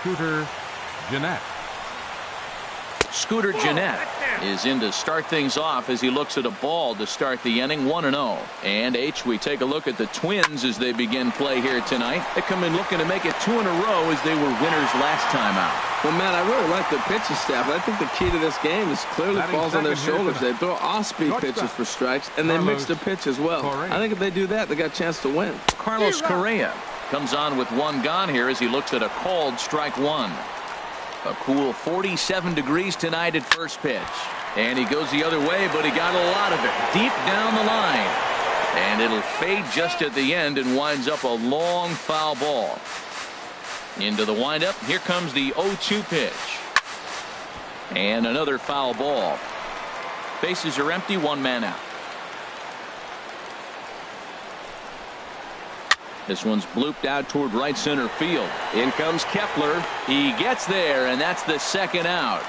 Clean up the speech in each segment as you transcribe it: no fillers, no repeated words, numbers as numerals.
Scooter Gennett. Scooter Gennett is in to start things off as he looks at a ball to start the inning. 1-0. And H, we take a look at the Twins as they begin play here tonight. They come in looking to make it 2 in a row as they were winners last time out. Well, Matt, I really like the pitching staff. I think the key to this game is clearly falls on their shoulders. They throw off-speed pitches for strikes, and they mix the pitch as well. I think if they do that, they got a chance to win. Carlos Correa comes on with one gone here as he looks at a called strike one. A cool 47 degrees tonight at first pitch. And he goes the other way, but he got a lot of it deep down the line. And it'll fade just at the end and winds up a long foul ball. Into the windup. Here comes the 0-2 pitch. And another foul ball. Bases are empty, one man out. This one's blooped out toward right center field. In comes Kepler. He gets there, and that's the second out.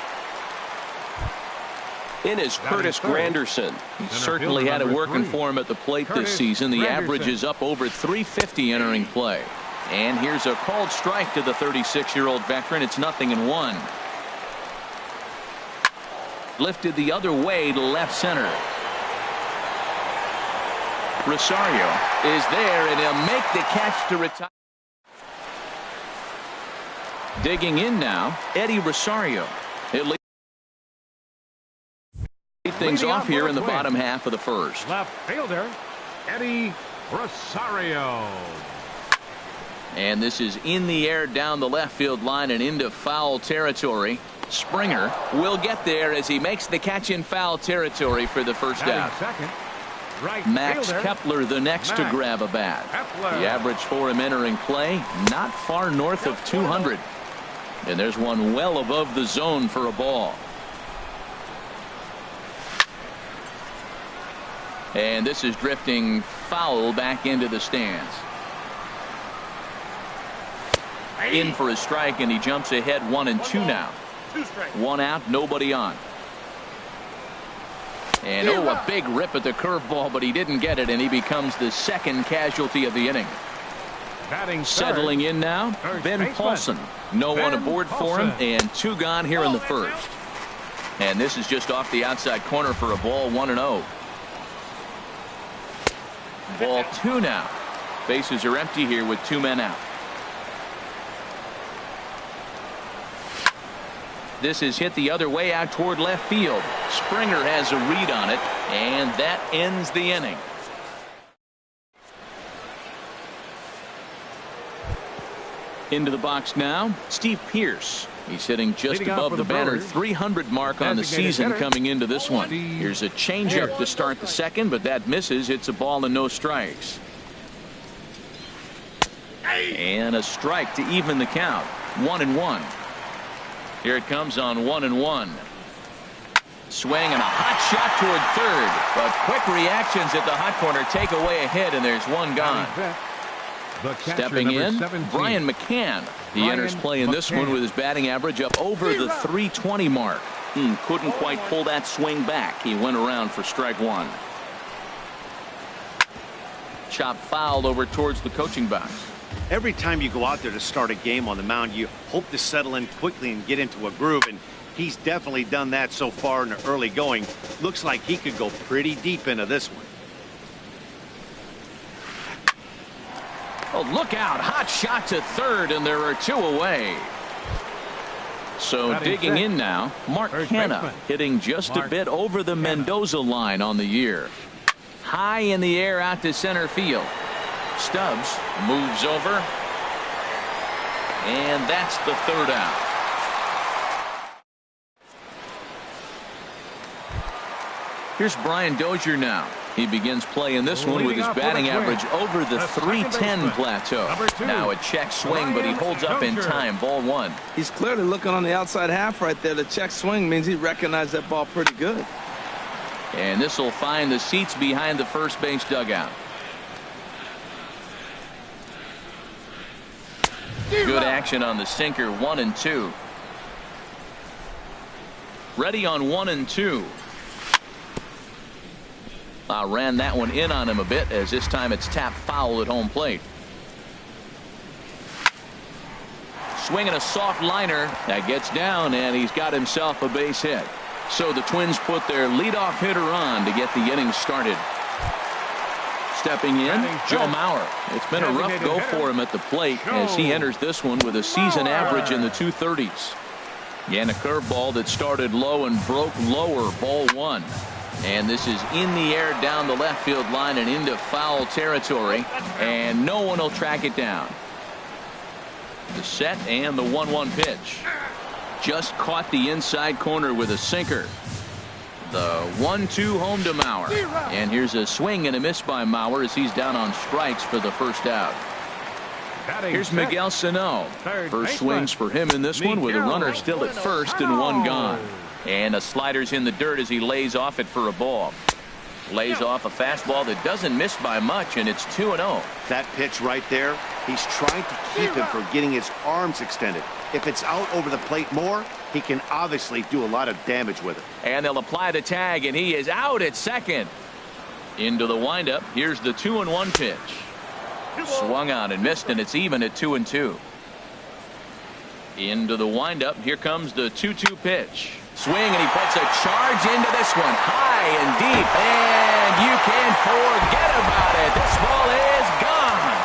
In is Curtis Granderson. He certainly had it working for him at the plate this season. The average is up over 350 entering play. And here's a called strike to the 36-year-old veteran. It's 0-1. Lifted the other way to left center. Rosario is there, and he'll make the catch to retire. Digging in now, Eddie Rosario. It leads things off here in the bottom half of the first. Left fielder, Eddie Rosario. And this is in the air down the left field line and into foul territory. Springer will get there as he makes the catch in foul territory for the first out. Second. Right Max fielder. Kepler the next to grab a bat. Kepler. The average for him entering play not far north of 200. And there's one well above the zone for a ball. And this is drifting foul back into the stands. In for a strike, and he jumps ahead 1-2 now. One out, nobody on. And a big rip at the curveball, but he didn't get it, and he becomes the second casualty of the inning. Settling in now, Ben Paulson. No one aboard for him, and 2 gone here in the first. And this is just off the outside corner for a ball. 1-0. Ball 2 now. Bases are empty here with 2 men out. This is hit the other way out toward left field. Springer has a read on it, and that ends the inning. Into the box now, Steve Pearce. He's hitting just above the banner 300 mark on the season coming into this one. Here's a changeup to start the second, but that misses. It's a ball and no strikes. And a strike to even the count. 1-1. Here it comes on 1-1. Swing and a hot shot toward third, but quick reactions at the hot corner take away a hit, and there's one gone. Stepping in, Brian McCann. He enters play in this one with his batting average up over the 320 mark. Couldn't quite pull that swing back. He went around for strike one. Chop fouled over towards the coaching box. Every time you go out there to start a game on the mound, you hope to settle in quickly and get into a groove, and he's definitely done that so far in the early going. Looks like he could go pretty deep into this one. Oh, look out. Hot shot to third, and there are 2 away. So digging in now, Mark Hanna hitting just a bit over the Mendoza line on the year. High in the air out to center field. Stubbs moves over, and that's the third out. Here's Brian Dozier now. He begins play in this one with his batting average over the 310 plateau. Now a check swing, but he holds up in time. Ball 1. He's clearly looking on the outside half right there. The check swing means he recognized that ball pretty good. And this will find the seats behind the first base dugout. Good action on the sinker. 1-2. Ready on 1-2. Ran that one in on him a bit, as this time it's tapped foul at home plate. Swinging a soft liner that gets down, and he's got himself a base hit. So the Twins put their leadoff hitter on to get the inning started. Stepping in, Joe Mauer. It's been a rough go for him at the plate as he enters this one with a season average in the 230s. And a curveball that started low and broke lower, ball one. And this is in the air down the left field line and into foul territory, and no one will track it down. The set and the 1-1 pitch. Just caught the inside corner with a sinker. The 1-2 home to Mauer. And here's a swing and a miss by Mauer as he's down on strikes for the first out. Here's Miguel Sano. First swings for him in this one with a runner still at first and one gone. And a slider's in the dirt as he lays off it for a ball. Lays off a fastball that doesn't miss by much, and it's 2-0. That pitch right there, he's trying to keep him from getting his arms extended. If it's out over the plate more, he can obviously do a lot of damage with it. And they'll apply the tag, and he is out at second. Into the windup. Here's the 2-1 pitch. Swung on and missed, and it's even at 2-2. Into the windup. Here comes the 2-2 pitch. Swing, and he puts a charge into this one, high and deep, and you can forget about it. This ball is gone.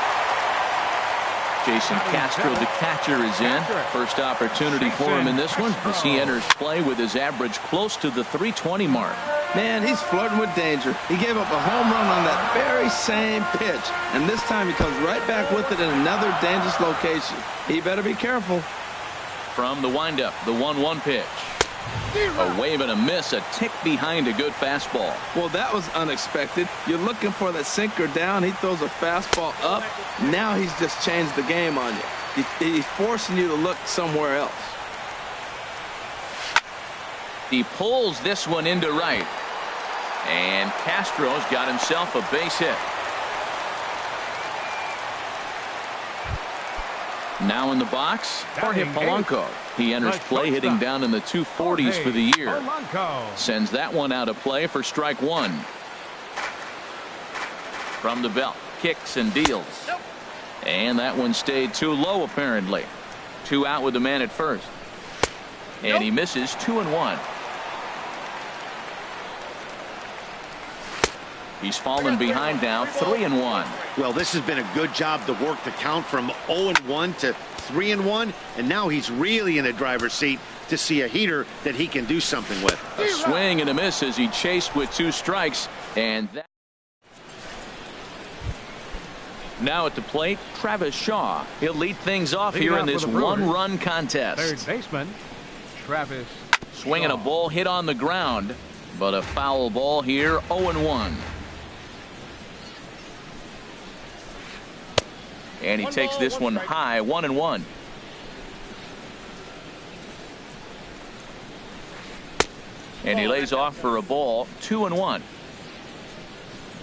Jason Castro, the catcher, is in. First opportunity for him in this one as he enters play with his average close to the 320 mark. Man, he's flirting with danger. He gave up a home run on that very same pitch, and this time he comes right back with it in another dangerous location. He better be careful. From the windup, the 1-1 pitch. A wave and a miss, a tick behind a good fastball. Well, that was unexpected. You're looking for the sinker down. He throws a fastball up. Now he's just changed the game on you. He's forcing you to look somewhere else. He pulls this one into right. And Castro's got himself a base hit. Now in the box, Jorge Polanco. He enters play hitting down in the 240s for the year. Sends that one out of play for strike one. From the belt, kicks and deals. And that one stayed too low apparently. 2 out with the man at first. And he misses 2-1. He's fallen behind now, 3-1. Well, this has been a good job to work the count from 0-1 to 3-1, and now he's really in the driver's seat to see a heater that he can do something with. A swing and a miss as he chased with 2 strikes, and that. Now at the plate, Travis Shaw. He'll lead things off here in this 1-run contest. Third baseman, Travis. Swinging a ball hit on the ground, but a foul ball here, 0-1. And he takes this one high, 1-1. And he lays off for a ball, 2-1.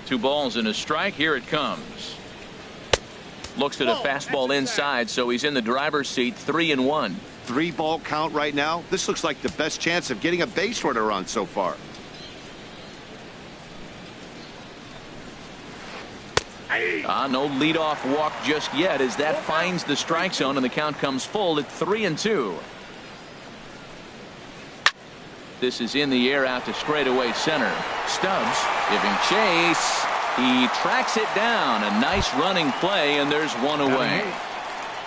2 balls and a strike. Here it comes. Looks at a fastball inside, so he's in the driver's seat, 3-1. 3-ball count right now. This looks like the best chance of getting a base runner on so far. No leadoff walk just yet as that finds the strike zone and the count comes full at 3-2. This is in the air out to straightaway center. Stubbs giving chase. He tracks it down. A nice running play, and there's one away.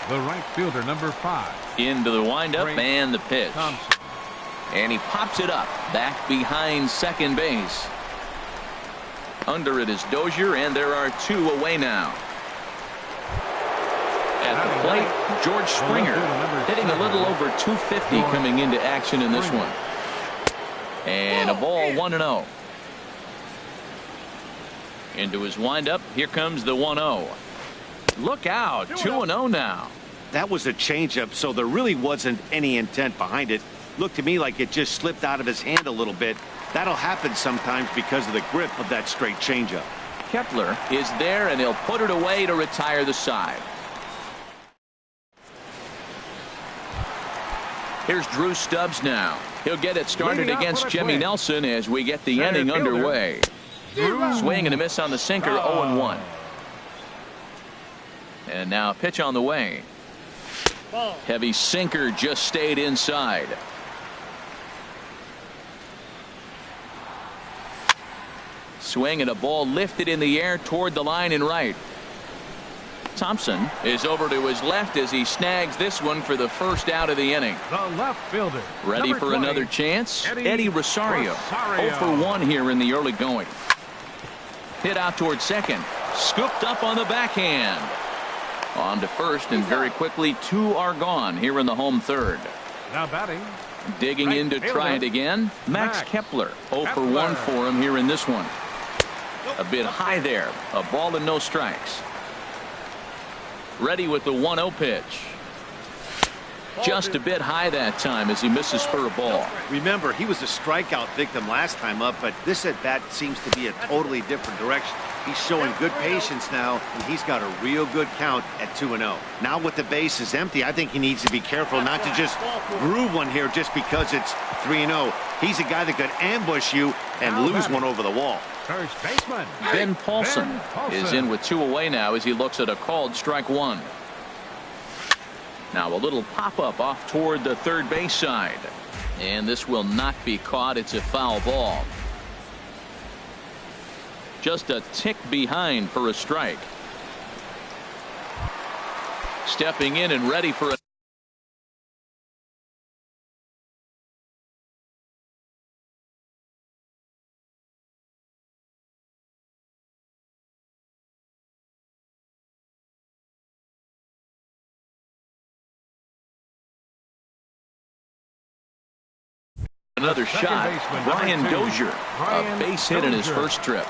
The right fielder, number 5. Into the windup and the pitch. And he pops it up back behind second base. Under it is Dozier, and there are 2 away now. At the plate, George Springer hitting a little over 250 coming into action in this one. And a ball, 1-0. Into his windup, here comes the 1-0. Look out, 2-0 now. That was a changeup, so there really wasn't any intent behind it. Looked to me like it just slipped out of his hand a little bit. That'll happen sometimes because of the grip of that straight changeup. Kepler is there, and he'll put it away to retire the side. Here's Drew Stubbs now. He'll get it started against Jimmy Nelson as we get the inning underway. Swing and a miss on the sinker, 0-1. And now a pitch on the way. Heavy sinker just stayed inside. Swing and a ball lifted in the air toward the line and right. Thompson is over to his left as he snags this one for the first out of the inning. The left fielder. Ready for 20, another chance? Eddie Rosario. Rosario. 0 for 1 here in the early going. Hit out toward second. Scooped up on the backhand. On to first, and very quickly 2 are gone here in the home third. Now batting. Digging in to try it again. Max Kepler. 0 for 1 for him here in this one. A bit high there. A ball and no strikes. Ready with the 1-0 pitch. Just a bit high that time as he misses for a ball. Remember, he was a strikeout victim last time up, but this at bat seems to be a totally different direction. He's showing good patience now, and he's got a real good count at 2-0. Now with the bases empty, I think he needs to be careful not to just groove one here just because it's 3-0. He's a guy that could ambush you and lose one over the wall. First baseman. Ben Paulson is in with 2 away now as he looks at a called strike 1. Now a little pop-up off toward the third base side. And this will not be caught. It's a foul ball. Just a tick behind for a strike. Stepping in and ready for a another shot. Brian Dozier, a base hit in his first trip.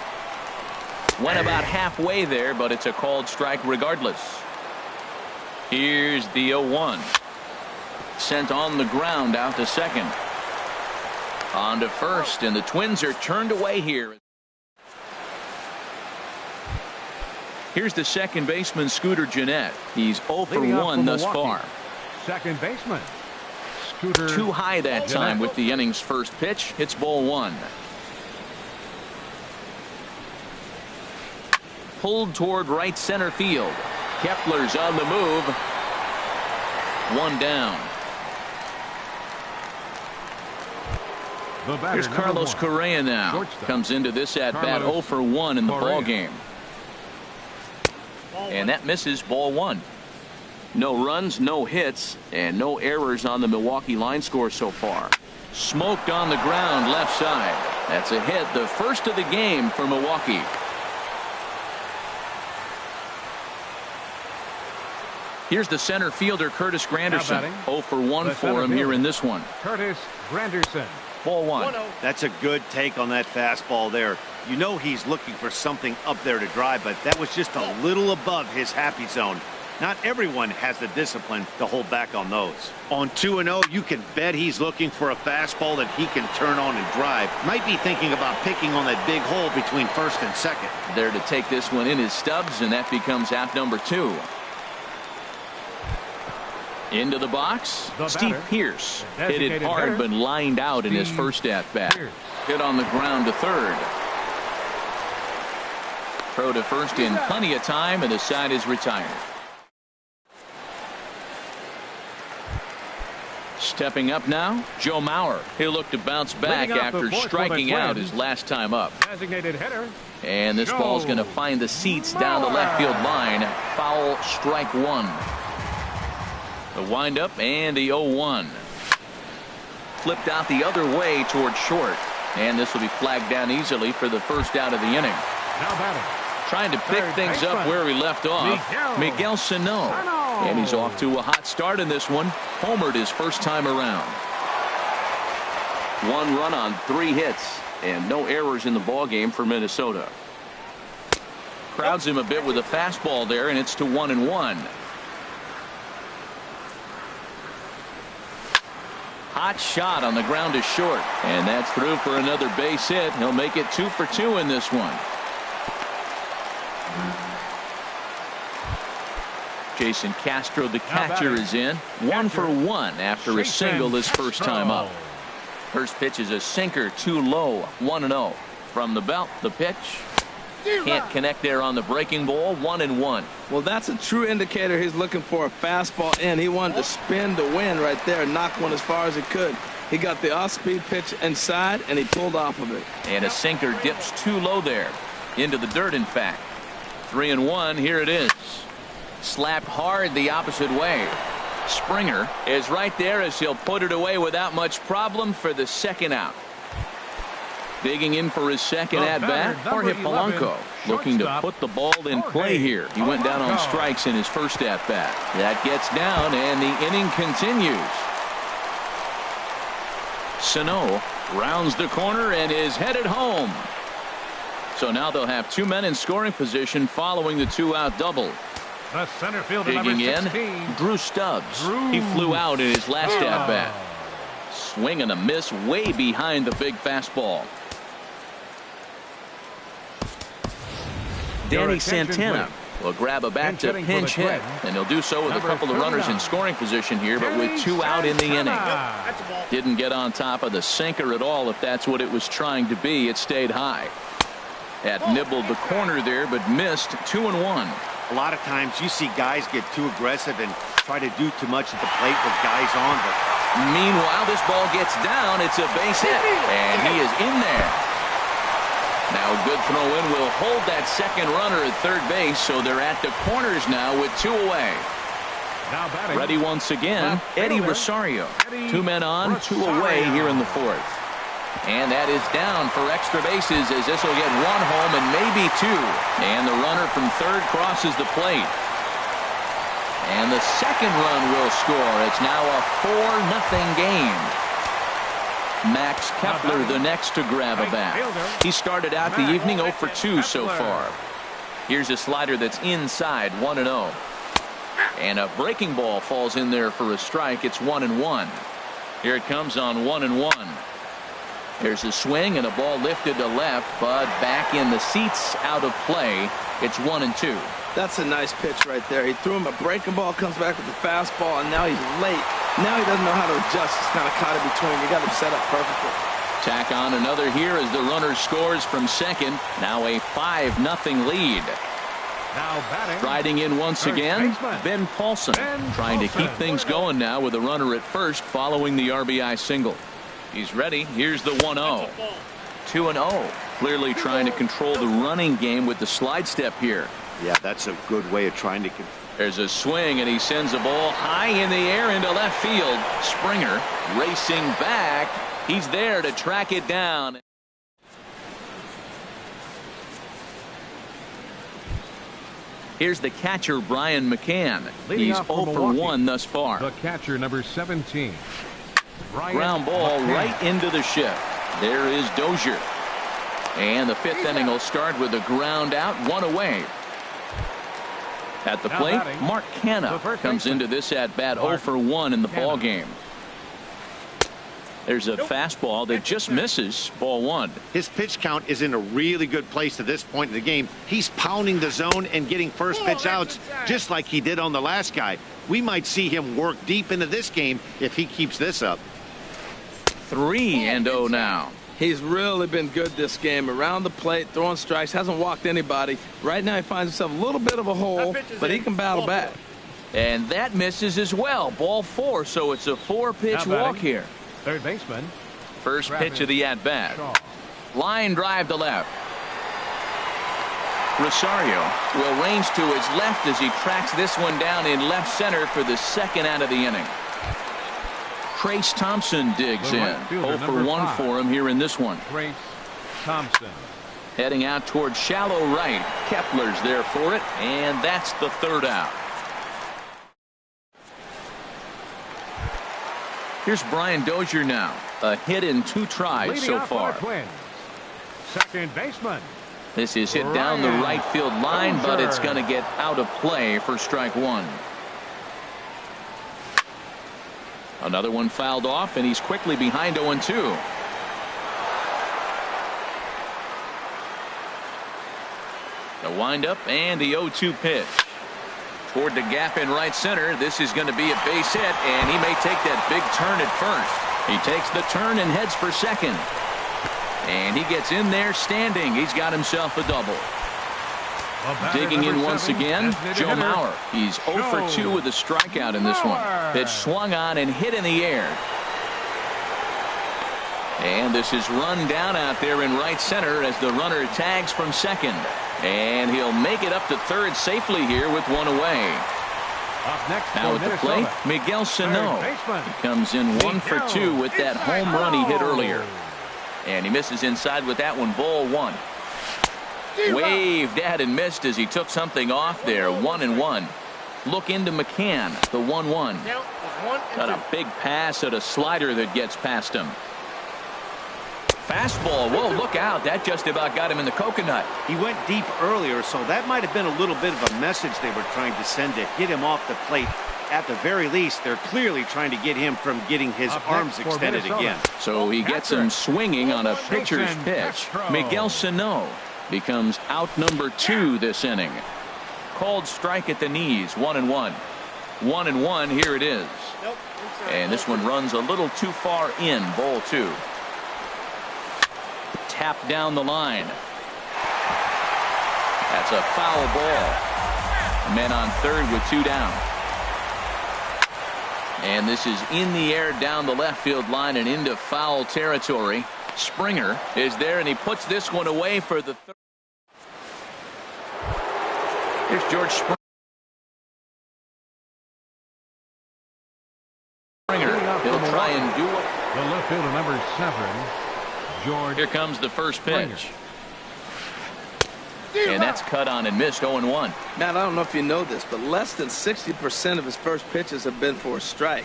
Went about halfway there, but it's a called strike regardless. Here's the 0-1. Sent on the ground out to second. On to first, and the Twins are turned away here. Here's the second baseman, Scooter Gennett. He's 0 for 1 thus far. Second baseman. Scooter Too high that time with the inning's first pitch. It's ball 1. Pulled toward right center field. Kepler's on the move. 1 down. Here's Carlos Correa now. Shortstop. Comes into this at bat 0 for 1 in the ball game. And that misses ball 1. No runs, no hits, and no errors on the Milwaukee line score so far. Smoked on the ground left side. That's a hit, the first of the game for Milwaukee. Here's the center fielder, Curtis Granderson. 0 for 1 for him here in this one. Curtis Granderson. Ball 1. That's a good take on that fastball there. You know he's looking for something up there to drive, but that was just a little above his happy zone. Not everyone has the discipline to hold back on those. On 2-0, you can bet he's looking for a fastball that he can turn on and drive. Might be thinking about picking on that big hole between first and second. There to take this one in his stubs, and that becomes out number 2. Into the box, Steve Pearce. Hit it hard, but lined out in his first at-bat. Hit on the ground to third. Throw to first in plenty of time, and the side is retired. Stepping up now, Joe Mauer. He'll look to bounce back after striking out his last time up. Designated hitter. And this ball's going to find the seats down the left field line. Foul, strike 1. The windup and the 0-1. Flipped out the other way toward short. And this will be flagged down easily for the first out of the inning. Now batting. Trying to pick things up where he left off. Miguel Sano. And he's off to a hot start in this one. Homered his first time around. 1 run on 3 hits. And no errors in the ballgame for Minnesota. Crowds him a bit with a fastball there, and it's to 1-1. Hot shot on the ground is short. And that's through for another base hit. He'll make it 2 for 2 in this one. Jason Castro, the catcher, is in. 1 for 1 after a single his first time up. First pitch is a sinker, too low. 1-0. From the belt, the pitch. Can't connect there on the breaking ball. 1-1. Well, that's a true indicator he's looking for a fastball in. He wanted to spin to win right there, knock one as far as he could. He got the off-speed pitch inside, and he pulled off of it. And a sinker dips too low there. Into the dirt, in fact. 3-1. Here it is. Slapped hard the opposite way. Springer is right there as he'll put it away without much problem for the second out. Digging in for his second at-bat, Jorge Polanco looking to put the ball in play here. He went down on strikes in his first at-bat. That gets down, and the inning continues. Sano rounds the corner and is headed home. So now they'll have 2 men in scoring position following the 2-out double. The center fielder, Digging in, number 16. Drew Stubbs. He flew out in his last at-bat. Swing and a miss way behind the big fastball. Danny Santana will grab a bat to pinch hit, and he'll do so with a couple of runners in scoring position here, but with 2 out in the inning. Didn't get on top of the sinker at all, if that's what it was trying to be. It stayed high. That nibbled the corner there, but missed. 2-1. A lot of times you see guys get too aggressive and try to do too much at the plate with guys on. But meanwhile, this ball gets down. It's a base hit, and he is in there. Now a good throw in will hold that second runner at third base, so they're at the corners now with 2 away. Now batting. Ready once again, Eddie Rosario. 2 men on, 2 away here in the 4th. And that is down for extra bases as this will get 1 home and maybe 2. And the runner from third crosses the plate. And the second run will score. It's now a 4-0 game. Max Kepler the next to grab a bat. He started out the evening 0 for 2 so far. Here's a slider that's inside, 1-0. And a breaking ball falls in there for a strike. It's 1-1. Here it comes on 1-1. There's a swing and a ball lifted to left, but back in the seats, out of play. It's 1-2. That's a nice pitch right there. He threw him a breaking ball, comes back with the fastball, and now he's late. Now he doesn't know how to adjust. He's kind of caught in between. You got him set up perfectly. Tack on another here as the runner scores from second. Now a 5-0 lead. Now batting. Striding in once again, Ben Paulson. Trying to keep things going now with a runner at first following the RBI single. He's ready. Here's the 1-0. 2-0. Clearly trying to control the running game with the slide step here. yeah, that's a good way of trying to. There's a swing, and he sends a ball high in the air into left field. Springer racing back. He's there to track it down. Here's the catcher, Brian McCann. He's 0 for 1 thus far. The catcher, number 17. Ground ball right into the shift. There is Dozier. And the 5th inning will start with a ground out, 1 away. At the plate, Mark Canha comes into this at bat 0 for 1 in the ball game. There's a fastball that just misses, ball 1. His pitch count is in a really good place at this point in the game. He's pounding the zone and getting first pitch outs just like he did on the last guy. We might see him work deep into this game if he keeps this up. 3-0 now. He's really been good this game. Around the plate, throwing strikes, hasn't walked anybody. Right now he finds himself a little bit of a hole, but he can battle back. And that misses as well. Ball 4, so it's a 4-pitch walk here. Third baseman. First pitch of the at-bat. Line drive to left. Rosario will range to his left as he tracks this one down in left center for the second out of the inning. Trace Thompson digs in. 0 for 1 for him here in this one. Trace Thompson. Heading out towards shallow right. Kepler's there for it, and that's the 3rd out. Here's Brian Dozier now. A hit in 2 tries so far. Second baseman. This is hit down the right field line, but it's going to get out of play for strike 1. Another one fouled off, and he's quickly behind 0-2. The windup and the 0-2 pitch. Toward the gap in right center. This is going to be a base hit, and he may take that big turn at first. He takes the turn and heads for second. And he gets in there standing. He's got himself a double. Digging in once again, Joe Mauer. He's 0 for 2 with a strikeout in this one. Pitch swung on and hit in the air. And this is run down out there in right center as the runner tags from second. And he'll make it up to third safely here with one away. Now at the plate, Miguel Sano. He comes in 1 for 2 with that home run he hit earlier. And he misses inside with that one, ball 1. Waved at and missed as he took something off there. 1-1. Look into McCann, the 1-1. Got a big pass at a slider that gets past him. Fastball. Whoa, look out. That just about got him in the coconut. He went deep earlier, so that might have been a little bit of a message they were trying to send to hit him off the plate. At the very least, they're clearly trying to get him from getting his arms extended again. So he gets him swinging on a pitcher's pitch. Miguel Sano becomes out number 2 this inning. Called strike at the knees. 1-1. 1-1. Here it is. And this one runs a little too far in. Ball 2. Tap down the line. That's a foul ball. Men on third with 2 down. And this is in the air down the left field line and into foul territory. Springer is there, and he puts this one away for the third. Here's George Springer. He'll try and do it. The left fielder, number 7, George. Here comes the first pitch. And that's cut on and missed. 0-1. Matt, I don't know if you know this, but less than 60% of his first pitches have been for a strike.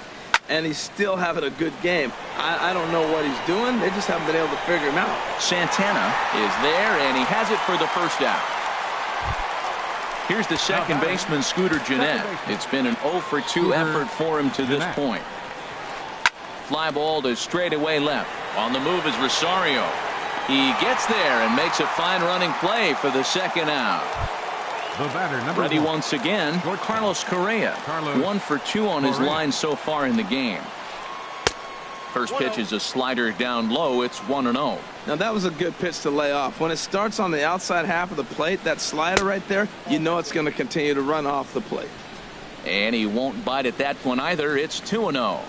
And he's still having a good game. I don't know what he's doing. They just haven't been able to figure him out. Santana is there, and he has it for the first out. Here's the second baseman, Scooter Gennett. It's been an 0 for 2 effort for him to this point. Fly ball to straightaway left. On the move is Rosario. He gets there and makes a fine running play for the second out. The batter, number Ready 1. once again, Carlos Correa. 1 for 2 on his line so far in the game. First pitch is a slider down low. It's 1-0. Now that was a good pitch to lay off. When it starts on the outside half of the plate, that slider right there, you know it's going to continue to run off the plate. And he won't bite at that one either. It's 2-0.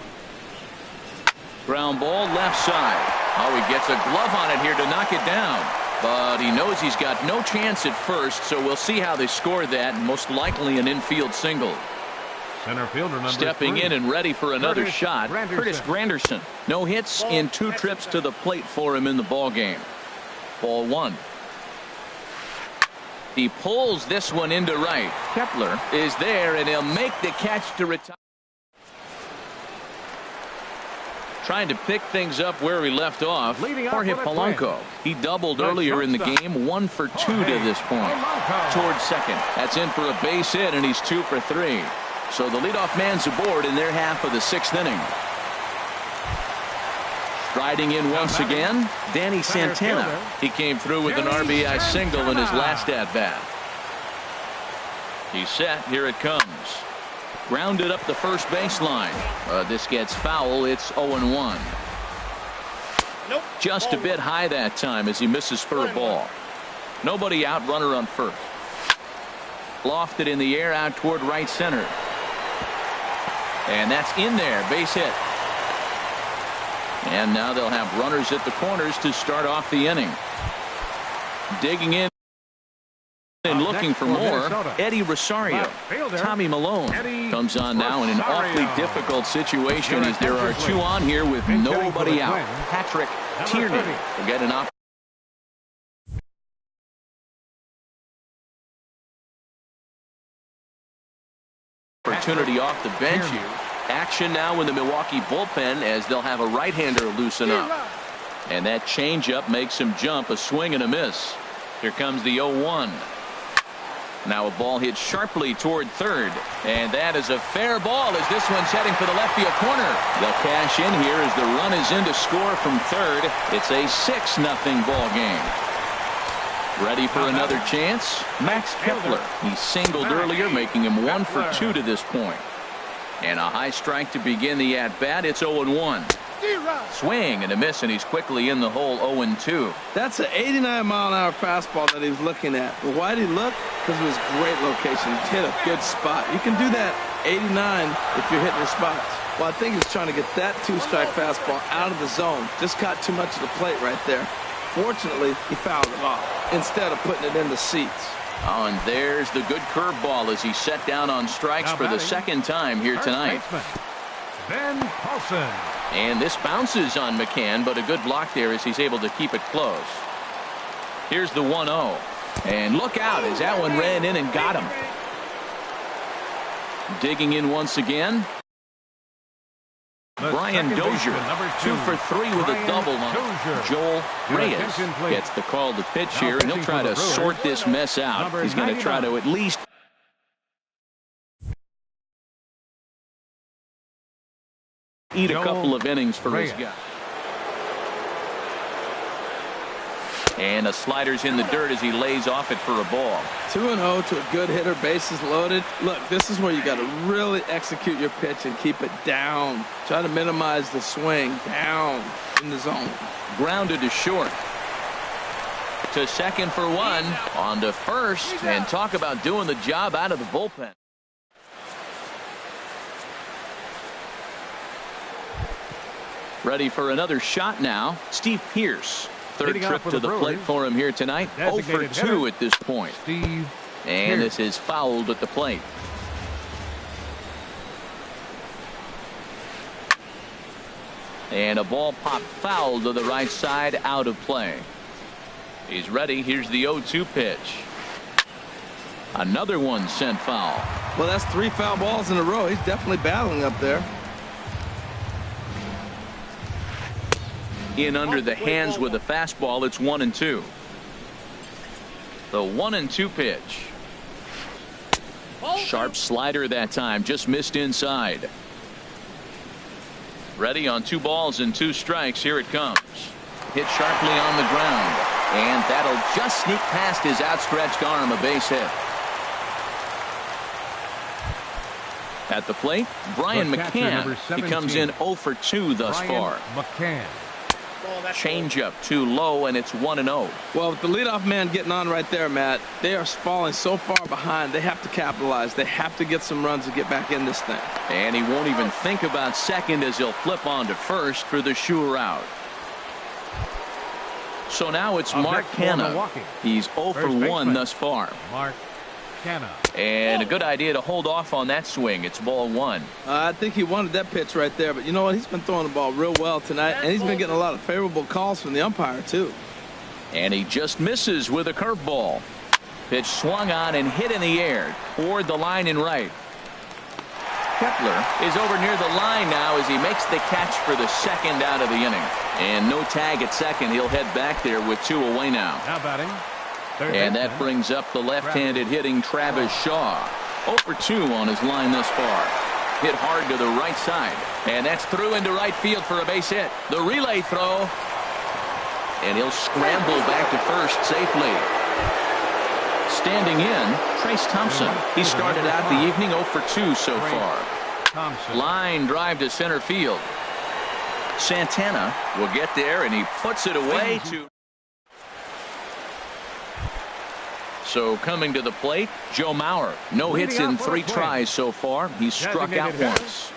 Ground ball left side. Oh, he gets a glove on it here to knock it down. But he knows he's got no chance at first, so we'll see how they score that. Most likely an infield single. Center fielder, number Stepping 3. in and ready for another Curtis shot. Granderson. Curtis Granderson. No hits in 2 trips to the plate for him in the ball game. Ball 1. He pulls this one into right. Kepler is there, and he'll make the catch to retire. Trying to pick things up where he left off. Jorge Polanco. He doubled earlier in the game. 1 for 2 to this point. Towards second. That's in for a base hit, and he's 2 for 3. So the leadoff man's aboard in their half of the 6th inning. Striding in once again, Danny Santana. He came through with an RBI single in his last at-bat. He's set. Here it comes. Grounded up the first baseline. This gets foul. It's 0-1. Just a bit high that time as he misses for a ball. Nobody out, runner on first. Lofted in the air out toward right center. And that's in there. Base hit. And now they'll have runners at the corners to start off the inning. Digging in and looking for more, Eddie Rosario. Tommy Malone comes on now in an awfully difficult situation as there are 2 on here with nobody out. Patrick Tierney will get an opportunity off the bench here. Action now in the Milwaukee bullpen as they'll have a right-hander loosen up. And that changeup makes him jump. A swing and a miss. Here comes the 0-1. Now a ball hit sharply toward third. And that is a fair ball as this one's heading for the left field corner. They'll cash in here as the run is in to score from third. It's a 6-0 ball game. Ready for another chance? Max Kepler. He singled earlier, making him 1 for 2 to this point. And a high strike to begin the at-bat. It's 0-1. Swing and a miss, and he's quickly in the hole. 0-2. That's an 89-mile-an-hour fastball that he's looking at. But why'd he look? because of his great location. He hit a good spot. You can do that 89 if you're hitting your spots. Well, I think he's trying to get that two-strike fastball out of the zone. Just caught too much of the plate right there. Fortunately, he fouled it off instead of putting it in the seats. Oh, and there's the good curveball as he set down on strikes for the second time here tonight. Ben Paulson. And this bounces on McCann, but a good block there as he's able to keep it close. Here's the 1-0. And look out as that one ran in and got him. Digging in once again. Brian Dozier, 2 for 3 with a double on Joel Reyes. Gets the call to pitch here, and he'll try to sort this mess out. He's going to try to at least eat a couple of innings for his guy. And a slider's in the dirt as he lays off it for a ball. 2-0 to a good hitter, bases loaded. Look, this is where you got to really execute your pitch and keep it down. Try to minimize the swing down in the zone. Grounded to short. To second for one. On to first. And talk about doing the job out of the bullpen. Ready for another shot now. Steve Pearce. Third trip to the plate for him here tonight. 0 for 2 at this point. And this is fouled at the plate. And a ball popped foul to the right side, out of play. He's ready. Here's the 0-2 pitch. Another one sent foul. Well, that's 3 foul balls in a row. He's definitely battling up there. In under the hands with a fastball. It's 1-2. The 1-2 pitch. Sharp slider that time, just missed inside. Ready on 2 balls and 2 strikes. Here it comes. Hit sharply on the ground, and that'll just sneak past his outstretched arm. A base hit. At the plate, Brian McCann. He comes in 0 for 2 thus far. McCann. Changeup too low, and it's 1-0. Well, with the leadoff man getting on right there, Matt, they are falling so far behind. They have to capitalize. They have to get some runs to get back in this thing. And he won't even think about second as he'll flip on to first for the sure out. So now it's Mark Canha. He's 0 for 1 thus far. Mark Canha. And a good idea to hold off on that swing. It's ball 1. I think he wanted that pitch right there, but you know what? He's been throwing the ball real well tonight, and he's been getting a lot of favorable calls from the umpire, too. And he just misses with a curveball. Pitch swung on and hit in the air toward the line and right. Kepler is over near the line now as he makes the catch for the second out of the inning. And no tag at second. He'll head back there with 2 away now. Now batting. And that brings up the left-handed hitting Travis Shaw. 0 for 2 on his line thus far. Hit hard to the right side. And that's through into right field for a base hit. The relay throw. And he'll scramble back to first safely. Standing in, Trace Thompson. He started out the evening 0 for 2 so far. Line drive to center field. Santana will get there, and he puts it away to... So coming to the plate, Joe Mauer. No hits in 3 tries so far. He's struck out once.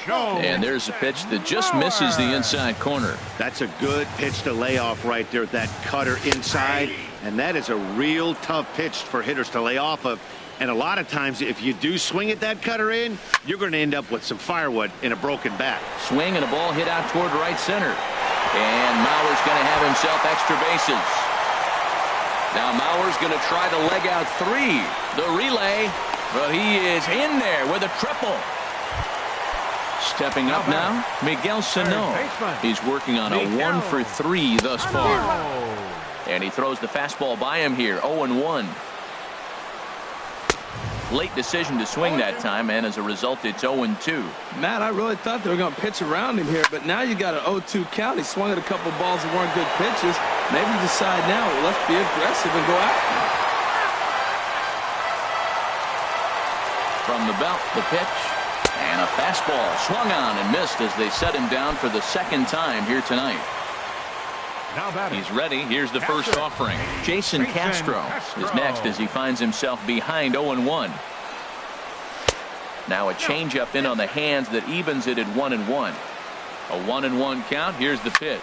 And there's a pitch that just misses the inside corner. That's a good pitch to lay off right there, that cutter inside. And that is a real tough pitch for hitters to lay off of. And a lot of times, if you do swing at that cutter in, you're going to end up with some firewood in a broken bat. Swing and a ball hit out toward right center. And Mauer's going to have himself extra bases. Now Mauer's going to try to leg out 3. The relay, but he is in there with a triple. Stepping up now, Miguel Sano. He's working on a 1 for 3 thus far. And he throws the fastball by him here, 0-1. Late decision to swing that time, and as a result, it's 0-2. Matt, I really thought they were going to pitch around him here, but now you got an 0-2 count. He swung at a couple balls that weren't good pitches. Maybe decide now, well, let's be aggressive and go after him. From the belt, the pitch, and a fastball swung on and missed as they set him down for the second time here tonight. Now batting. He's ready. Here's the first offering. Jason Castro is next as he finds himself behind 0-1. Now a changeup in on the hands that evens it at 1-1. A 1-1 count. Here's the pitch.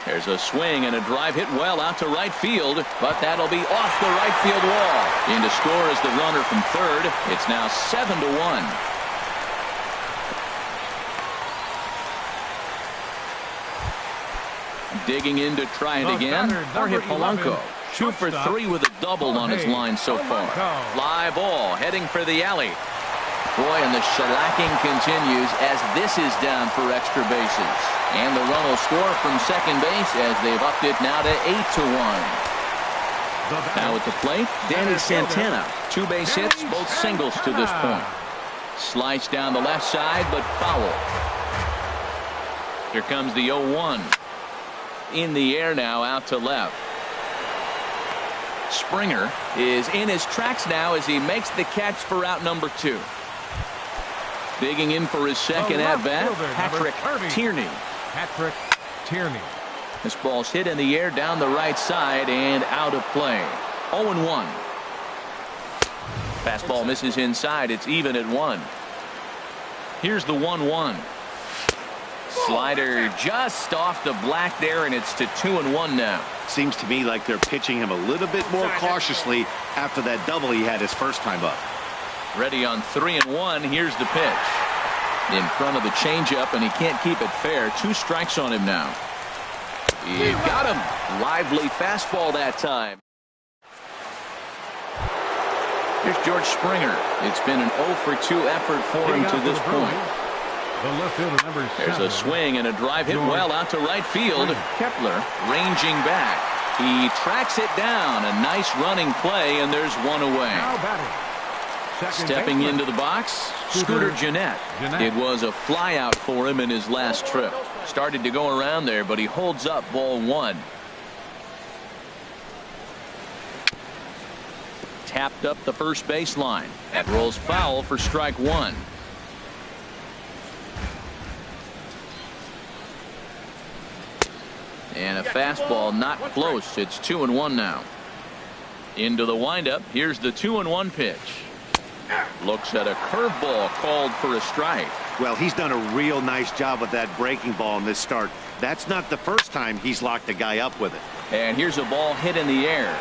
There's a swing and a drive hit well out to right field, but that'll be off the right field wall. In to score is the runner from third. It's now 7-1. Digging in to try it again. Jorge Polanco. 2 for 3 with a double on his line so far. Fly ball heading for the alley. Boy, and the shellacking continues as this is down for extra bases. And the run will score from second base as they've upped it now to 8-1. Now at the plate, Danny Santana. 2 base hits, both singles to this point. Slice down the left side, but foul. Here comes the 0-1. In the air now, out to left. Springer is in his tracks now as he makes the catch for out number 2. Digging in for his second at-bat, Patrick Tierney. Patrick Tierney. This ball's hit in the air down the right side and out of play. 0-1. Fastball misses inside. It's even at 1. Here's the 1-1. Slider just off the black there, and it's to 2-1 now. Seems to me like they're pitching him a little bit more cautiously after that double he had his first time up. Ready on 3-1. Here's the pitch. In front of the changeup, and he can't keep it fair. 2 strikes on him now. He got him. Lively fastball that time. Here's George Springer. It's been an 0 for 2 effort for him to this point. The left fielder, number 7. There's a swing and a drive hit well out to right field. Kepler ranging back. He tracks it down. A nice running play, and there's 1 away. Now batting. Stepping into the box, Scooter Gennett. It was a flyout for him in his last trip. Started to go around there, but he holds up ball 1. Tapped up the first baseline. That rolls foul for strike 1. And a fastball not close. It's 2-1 now. Into the windup. Here's the 2-1 pitch. Looks at a curveball called for a strike. Well, he's done a real nice job with that breaking ball in this start. That's not the first time he's locked a guy up with it. And here's a ball hit in the air.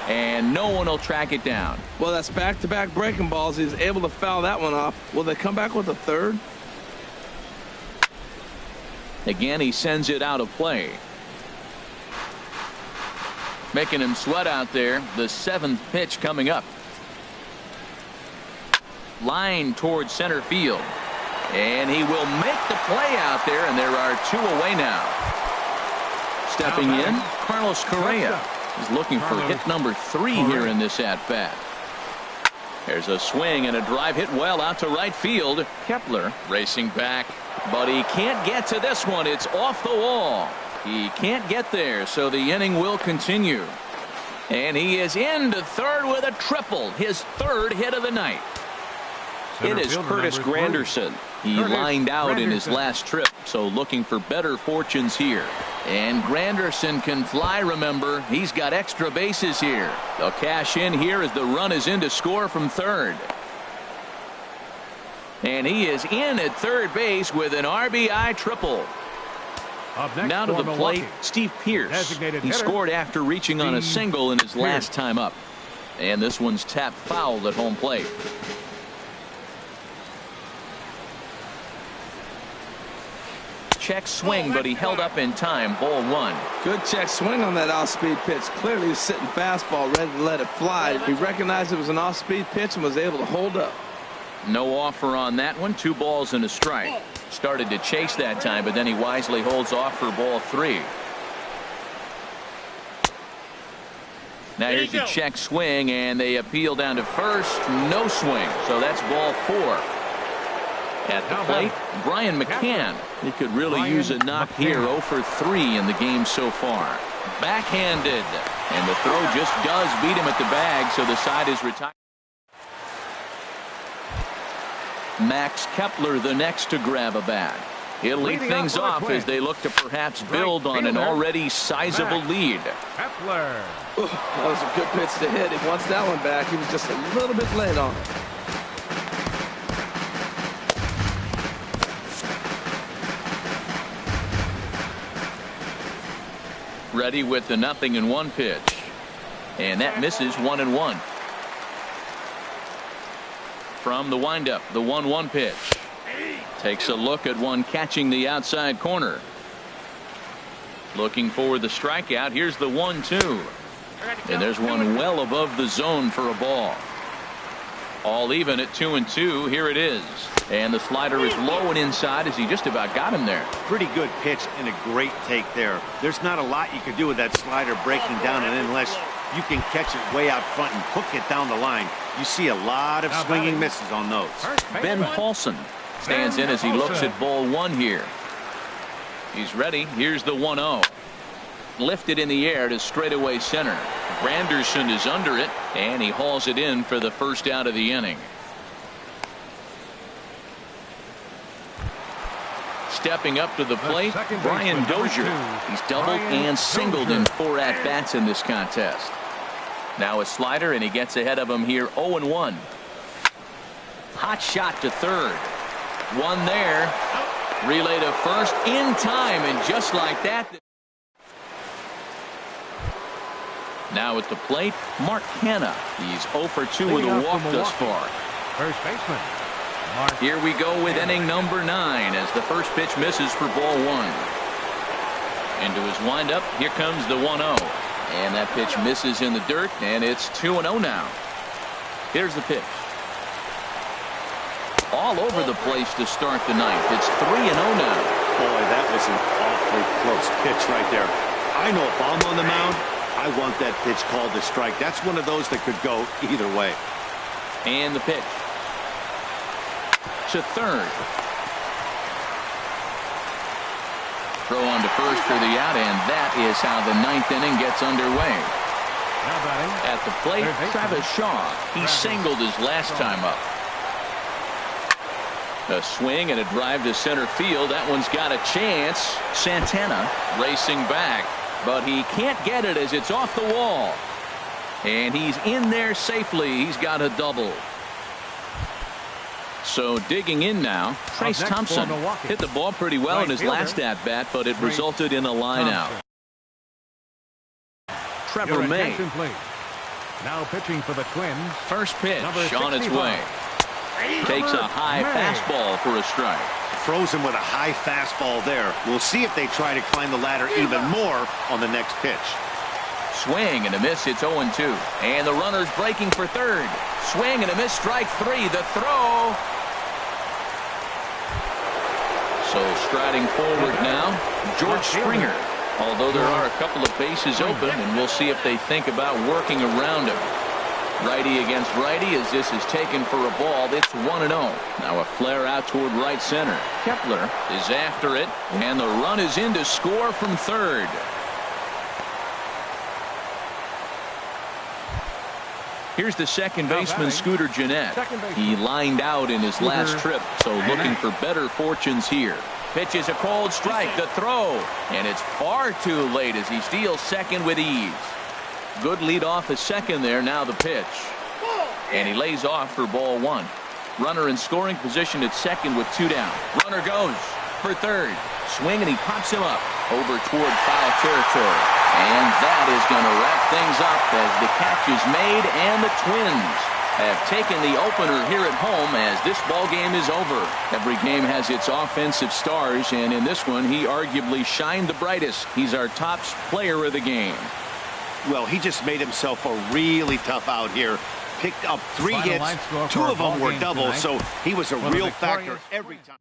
And no one will track it down. Well, that's back-to-back breaking balls. He's able to foul that one off. Will they come back with a third? Again, he sends it out of play. Making him sweat out there. The 7th pitch coming up. Line towards center field. And he will make the play out there, and there are 2 away now. Stepping in, Carlos Correa is looking for hit number 3 here in this at-bat. There's a swing and a drive hit well out to right field. Kepler racing back, but he can't get to this one. It's off the wall. He can't get there, so the inning will continue. And he is into third with a triple, his 3rd hit of the night. It is Curtis Granderson. He lined out in his last trip, so looking for better fortunes here. And Granderson can fly, remember. He's got extra bases here. They'll cash in here as the run is in to score from third. And he is in at third base with an RBI triple. Now to the plate, Steve Pearce. He scored after reaching on a single in his last time up. And this one's tapped foul at home plate. Check swing, but he held up in time. Ball 1. Good check swing on that off-speed pitch. Clearly he's sitting fastball ready to let it fly. He recognized it was an off-speed pitch and was able to hold up. No offer on that one. 2 balls and a strike. Started to chase that time, but then he wisely holds off for ball 3. Now here's the check swing, and they appeal down to first. No swing, so that's ball 4. At the plate, Brian McCann. He could really use a knock here. 0 for 3 in the game so far. Backhanded, and the throw just does beat him at the bag, so the side is retired. Max Kepler the next to grab a bat. He'll lead Leading things off off for a as they look to perhaps build on an fielder, already sizable Max lead. Kepler. That was a good pitch to hit. He wants that one back. He was just a little bit late on it. Ready with the 0-1 pitch. And that misses 1-1. From the windup, the 1-1 pitch. Takes a look at one catching the outside corner. Looking for the strikeout. Here's the 1-2. And there's one well above the zone for a ball. All even at 2-2. Here it is. And the slider is low and inside as he just about got him there. Pretty good pitch and a great take there. There's not a lot you can do with that slider breaking down, and unless you can catch it way out front and hook it down the line, you see a lot of swinging misses on those. Ben Paulson stands in as he looks at ball one here. He's ready. Here's the 1-0. Lifted in the air to straightaway center. Granderson is under it, and he hauls it in for the first out of the inning. Stepping up to the plate, Brian Dozier. He's doubled and singled in 4 at-bats in this contest. Now a slider, and he gets ahead of him here 0-1. Hot shot to third. One there. Relay to first in time, and just like that. Now at the plate, Mark Hanna. He's 0 for 2 with a walk thus far. First baseman. Here we go with inning number 9 as the first pitch misses for ball 1. Into his windup, here comes the 1-0. And that pitch misses in the dirt, and it's 2-0 now. Here's the pitch. All over the place to start the ninth. It's 3-0 now. Boy, that was an awfully close pitch right there. I know if I'm on the mound, I want that pitch called a strike. That's one of those that could go either way. And the pitch. To third. Throw on to first for the out, and that is how the 9th inning gets underway. At the plate, Travis Shaw. He singled his last time up. A swing and a drive to center field. That one's got a chance. Santana racing back, but he can't get it as it's off the wall. And he's in there safely. He's got a double. So digging in now, Trace Thompson hit the ball pretty well in his last at-bat, but it resulted in a line out. Trevor May. Now pitching for the Twins. First pitch on its way. Takes a high fastball for a strike. Throws him with a high fastball there. We'll see if they try to climb the ladder even more on the next pitch. Swing and a miss. It's 0-2. And the runner's breaking for third. Swing and a miss. Strike 3. The throw. So striding forward now, George Springer. Although there are a couple of bases open, and we'll see if they think about working around him. Righty against righty as this is taken for a ball. It's 1-0. Now a flare out toward right center. Kepler is after it, and the run is in to score from third. Here's the second baseman, Scooter Gennett. He lined out in his last trip, so looking for better fortunes here. Pitches a cold strike, the throw, and it's far too late as he steals second with ease. Good lead off at second there. Now the pitch. And he lays off for ball 1. Runner in scoring position at second with 2 down. Runner goes for third. Swing, and he pops him up over toward foul territory. And that is going to wrap things up as the catch is made, and the Twins have taken the opener here at home as this ball game is over. Every game has its offensive stars, and in this one he arguably shined the brightest. He's our top player of the game. Well, he just made himself a really tough out here. Picked up 3 hits, 2 of them were doubles, so he was a real factor every time.